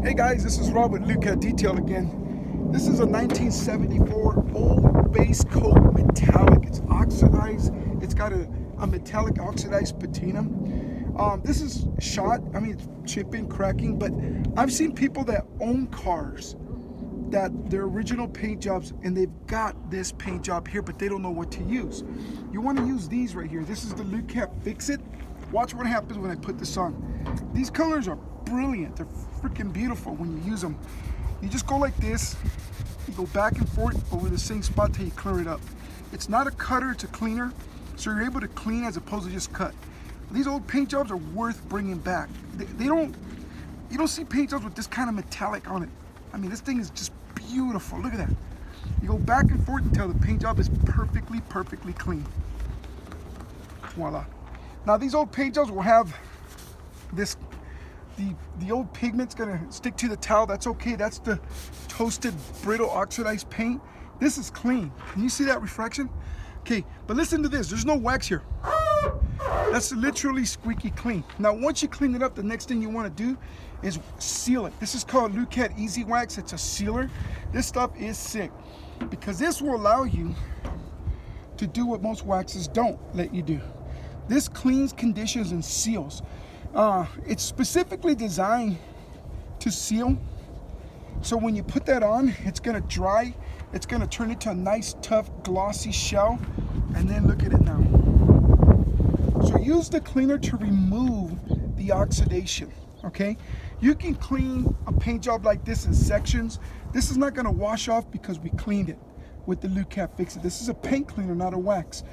Hey guys, this is Rob with Lukat Detail again. This is a 1974 old base coat metallic. It's oxidized. It's got a metallic oxidized patina. This is shot. I mean, it's chipping, cracking, but I've seen people that own cars that their original paint jobs, and they've got this paint job here, but they don't know what to use. You want to use these right here. This is the Lukat Fix It. Watch what happens when I put this on. These colors are brilliant. They're freaking beautiful when you use them. You just go like this. You go back and forth over the same spot till you clear it up. It's not a cutter, it's a cleaner. So you're able to clean as opposed to just cut. These old paint jobs are worth bringing back. You don't see paint jobs with this kind of metallic on it. I mean, this thing is just beautiful. Look at that. You go back and forth until the paint job is perfectly clean. Voila. Now these old paint jobs will have this, the old pigment's gonna stick to the towel. That's okay. That's the toasted, brittle, oxidized paint. This is clean. Can you see that reflection? Okay, but listen to this. There's no wax here. That's literally squeaky clean. Now, once you clean it up, the next thing you want to do is seal it. This is called Lukat Easy Wax. It's a sealer. This stuff is sick because this will allow you to do what most waxes don't let you do. This cleans, conditions, and seals. It's specifically designed to seal. So when you put that on, it's gonna dry. It's gonna turn into a nice, tough, glossy shell. And then look at it now. So use the cleaner to remove the oxidation, okay? You can clean a paint job like this in sections. This is not gonna wash off because we cleaned it with the Lukat Fix It. This is a paint cleaner, not a wax.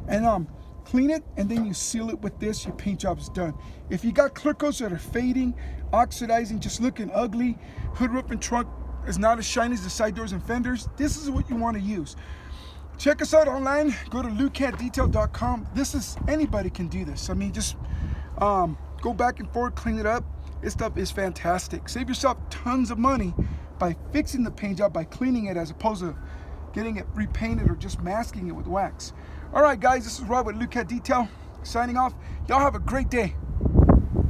And clean it, and then you seal it with this. Your paint job is done. If you got clear coats that are fading, oxidizing, just looking ugly, hood, roof, and trunk is not as shiny as the side doors and fenders, this is what you want to use. Check us out online. Go to lukatdetail.com. Anybody can do this. I mean, just go back and forth, clean it up. This stuff is fantastic. Save yourself tons of money by fixing the paint job, by cleaning it, as opposed to getting it repainted or just masking it with wax. All right, guys, this is Rob with Lukat Detail, signing off. Y'all have a great day.